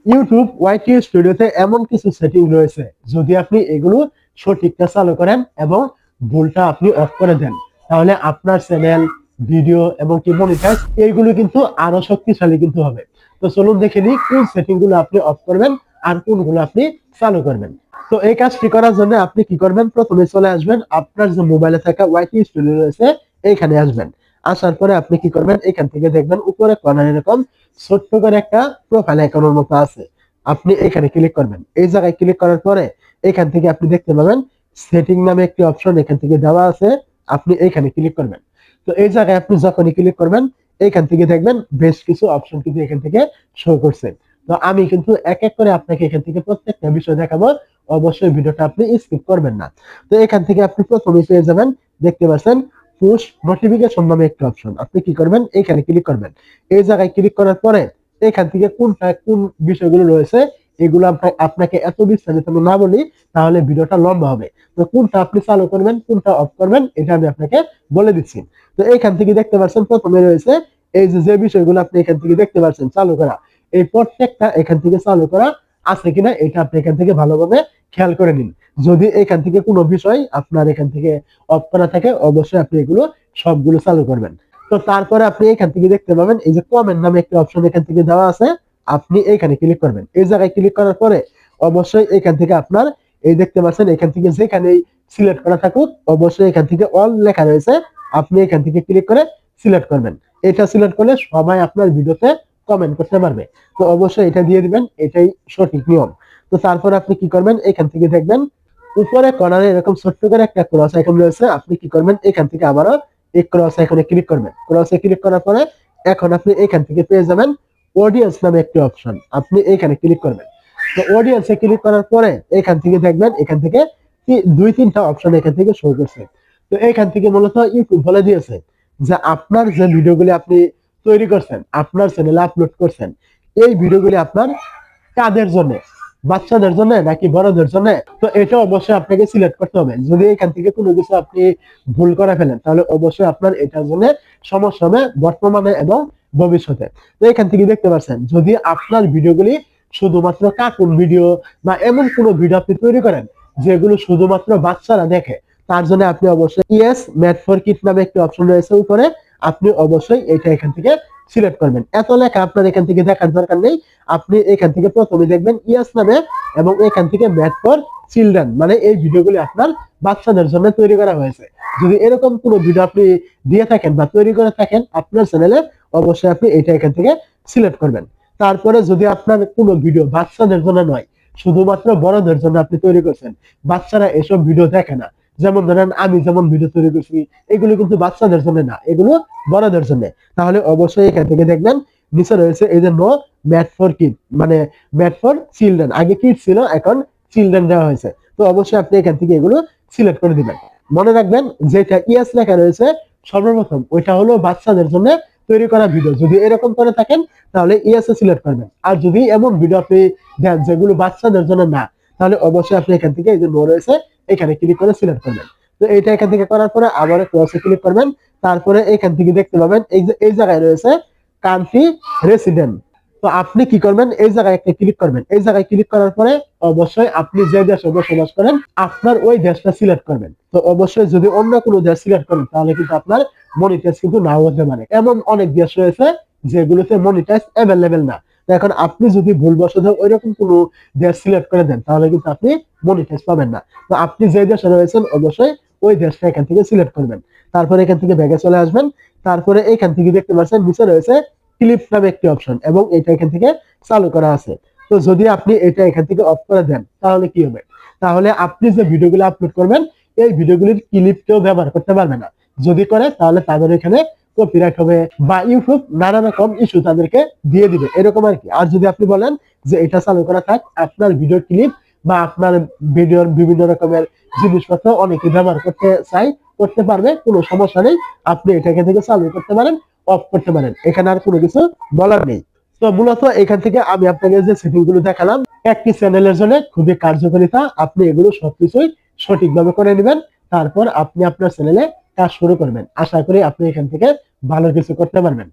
YouTube ওয়াইটি স্টুডিওতে এমন কিছু সেটিং রয়েছে, যদি আপনি এগুলো সঠিকটা চালু করেন এবং ভুলটা আপনি অফ করে দেন, তাহলে আপনার চ্যানেল, ভিডিও এবং কি মনিটাইজ এইগুলো কিন্তু আরো শক্তিশালী কিন্তু হবে। তো চলুন দেখে নিই কোন সেটিং গুলো আপনি অফ করবেন আর কোনগুলো আপনি চালু করবেন। তো এই কাজটি করার জন্য আপনি কি করবেন, প্রথমে চলে আসবেন আপনার যে মোবাইলে থাকা ওয়াইটি স্টুডিও রয়েছে এইখানে আসবেন। আসার পরে আপনি কি করবেন, এখান থেকে দেখবেন উপরে কর্নার এরকম ছোট্ট করে একটা প্রোফাইল আইকনের মতো আছে, আপনি এখানে ক্লিক করবেন। এই জায়গায় ক্লিক করার পরে এখান থেকে আপনি দেখতে পাবেন সেটিং নামে একটি অপশন এখান থেকে দেওয়া আছে, আপনি এখানে ক্লিক করবেন। তো এই জায়গায় আপনি যখনই ক্লিক করবেন এখান থেকে দেখবেন বেশ কিছু অপশন কিন্তু এখান থেকে শো করছে। তো আমি কিন্তু এক এক করে আপনাকে এখান থেকে প্রত্যেকটা বিষয় দেখাবো, অবশ্যই ভিডিওটা আপনি স্কিপ করবেন না। তো এখান থেকে আপনি প্রথমে পেয়ে যাবেন, দেখতে পাচ্ছেন পুশ নোটিফিকেশন নামে একটা অপশন, আপনি কি করবেন এখানে ক্লিক করবেন। এই জায়গায় ক্লিক করার পরে এখান থেকে কোন বিষয়গুলো রয়েছে এগুলো আপনাকে এত বিস্তারিত আমি না বলি, তাহলে ভিডিওটা লম্বা হবে। তো কোনটা আপনি চালু করবেন কোনটা অফ করবেন এটা আমি আপনাকে বলে দিচ্ছি। তো এইখান থেকে দেখতে পাচ্ছেন প্রথমে রয়েছে এই যে বিষয়গুলো আপনি এখান থেকে দেখতে পাচ্ছেন চালু করা, এই প্রত্যেকটা এখান থেকে চালু করা আছে কিনা এটা আপনি এখান থেকে ভালোভাবে খেয়াল করে নিন। যদি এখান থেকে কোনো বিষয় আপনার এখান থেকে অফ করা থাকে অবশ্যই আপনি এগুলো সবগুলো চালু করবেন। তো তারপরে আপনি এখান থেকে দেখতে পাবেন এই যে কমেন্ট নামে একটা অপশন এখান থেকে দেওয়া আছে, আপনি এখানে ক্লিক করবেন। এই জায়গায় ক্লিক করার পরে অবশ্যই এখান থেকে আপনার এই দেখতে পাচ্ছেন এখান থেকে যেখানেই সিলেক্ট করা থাকুক অবশ্যই এখান থেকে অল লেখা রয়েছে, আপনি এখান থেকে ক্লিক করে সিলেক্ট করবেন। এটা সিলেক্ট করলে সবাই আপনার ভিডিওতে কমেন্ট করতে পারবে। তো অবশ্যই এটা দিয়ে দিবেন, এটাই সঠিক নিয়ম। তো তারপর আপনি কি করবেন, এখান থেকে দেখবেন উপরে কর্নারে এরকম ছোট্ট করে একটা ক্রস আইকন রয়েছে, আপনি কি করবেন এখান থেকে আবারও এই ক্রস আইকনে ক্লিক করবেন। ক্রসে ক্লিক করার পরে এখন আপনি এখান থেকে পেয়ে যাবেন অডিয়েন্স নামে একটি অপশন, আপনি এখানে ক্লিক করবেন। তো অডিয়েন্সে ক্লিক করার পরে এখান থেকে দেখবেন এখান থেকে দুই তিনটা অপশন এখান থেকে শো করছে। তো এখান থেকে মূলত ইউটিউব বলে দিয়েছে যে আপনার যে ভিডিওগুলি আপনি তৈরি করছেন, আপনার চ্যানেলে আপলোড করছেন, এই ভিডিওগুলি আপনার কাদের জন্য, বাচ্চাদের জন্য নাকি বড়দের জন্য। তো এটা অবশ্যই আপনাকে সিলেক্ট করতে হবে। যদি এখান থেকে কোনো কিছু আপনি ভুল করে ফেলেন তাহলে অবশ্যই আপনার এটার জন্য সমস্যা হবে বর্তমানে এবং ভবিষ্যতে। তো এখান থেকে দেখতে পাচ্ছেন যদি আপনার ভিডিওগুলি শুধুমাত্র কার্টুন ভিডিও বা এমন কোনো ভিডিও আপনি তৈরি করেন যেগুলো শুধুমাত্র বাচ্চারা দেখে, তার জন্য আপনি অবশ্যই ইয়েস মেড ফর কিড নামে একটি অপশন রয়েছে উপরে, আপনি অবশ্যই এটা এখান থেকে সিলেক্ট করবেন। এত লেখা আপনার এখান থেকে দেখার দরকার নেই, আপনি এখান থেকে প্রথমে দেখবেন ইয়েস নামে এবং এখান থেকে মেড ফর চিলড্রেন, মানে এই ভিডিওগুলি আপনার বাচ্চাদের জন্য তৈরি করা হয়েছে। যদি এরকম কোনো ভিডিও আপনি দিয়ে থাকেন বা তৈরি করে থাকেন আপনার চ্যানেলে, অবশ্যই আপনি এটা এখান থেকে সিলেক্ট করবেন। তারপরে যদি আপনার কোনো ভিডিও বাচ্চাদের জন্য নয়, শুধুমাত্র বড়দের জন্য আপনি তৈরি করছেন, বাচ্চারা এসব ভিডিও দেখে না, যেমন ধরেন আমি যেমন ভিডিও তৈরি করছি এগুলো কিন্তু বাচ্চাদের জন্য না, এগুলো বড়দের জন্য, তাহলে অবশ্যই এখান থেকে দেখবেন নিচে রয়েছে এই যে নো ম্যাট ফর কিড, মানে ম্যাট ফর চিলড্রেন, আগে কিড ছিল এখন চিলড্রেন দেওয়া হয়েছে। তো অবশ্যই আপনি এখান থেকে এগুলো সিলেক্ট করে দিবেন। মনে রাখবেন যেটা ইয়েস লেখা রয়েছে সর্বপ্রথম ওইটা হলো বাচ্চাদের জন্য তৈরি করা ভিডিও, যদি এরকম করে থাকেন তাহলে ইয়েস সিলেক্ট করবেন। আর যদি এমন ভিডিও আপনি দেন যেগুলো বাচ্চাদের জন্য না, তাহলে অবশ্যই আপনি এখান থেকে এই যে নো রয়েছে এখানে ক্লিক করে সিলেক্ট করবেন। তো এইটা এখান থেকে করার পরে আবার ক্রসে ক্লিক করবেন। তারপরে এখান থেকে দেখতে পাবেন এই জায়গায় রয়েছে কান্ট্রি রেসিডেন্ট। তো আপনি কি করবেন, এই জায়গায় একটা ক্লিক করবেন। এই জায়গায় ক্লিক করার পরে অবশ্যই আপনি যে দেশে বসবাস করেন আপনার ওই দেশটা সিলেক্ট করবেন। তো অবশ্যই যদি অন্য কোনো দেশ সিলেক্ট করেন তাহলে কিন্তু আপনার মনিটাইজ কিন্তু নাও হতে পারে, এমন অনেক দেশ রয়েছে যেগুলোতে মনিটাইজ অ্যাভেলেবেল না। তো এখন আপনি যদি ভুলবশত ওইরকম কোনো দেশ সিলেক্ট করে দেন তাহলে কিন্তু আপনি মনিটাইজ পাবেন না। তো আপনি যে দেশে রয়েছেন অবশ্যই ওই দেশটা এখান থেকে সিলেক্ট করবেন। তারপরে এখান থেকে ব্যাগে চলে আসবেন। তারপরে এখান থেকে দেখতে পাচ্ছেন নিচে রয়েছে ক্লিপ নামে একটি অপশন এবং এটা এখান থেকে চালু করা আছে। তো যদি আপনি এটা এখান থেকে অফ করে দেন তাহলে কি হবে, তাহলে আপনি যে ভিডিওগুলো আপলোড করবেন এই ভিডিওগুলির ক্লিপ কেউ ব্যবহার করতে পারবে না। যদি করে তাহলে তাদের এখানে কপিরাইট হবে বা ইউটিউব নানা রকম ইস্যু তাদেরকে দিয়ে দিবে, এরকম আর কি। আর যদি আপনি বলেন যে এটা চালু করা থাক, আপনার ভিডিও ক্লিপ বা আপনার ভিডিওর বিভিন্ন রকমের জিনিসপত্র অনেকে ব্যবহার করতে চাই, করতে পারবে, কোনো সমস্যা নেই, আপনি এটা এখান থেকে চালু করতে পারেন, অফ করতে পারেন, এখানে আর কোনো কিছু বলার নেই। তো মূলত এখান থেকে আমি আপনাকে যে সেটিং গুলো দেখালাম একটি চ্যানেলের জন্য খুবই কার্যকারিতা, আপনি এগুলো সবকিছুই সঠিকভাবে করে নেবেন, তারপর আপনি আপনার চ্যানেলে কাজ শুরু করবেন। আশা করি আপনি এখান থেকে ভালো কিছু করতে পারবেন।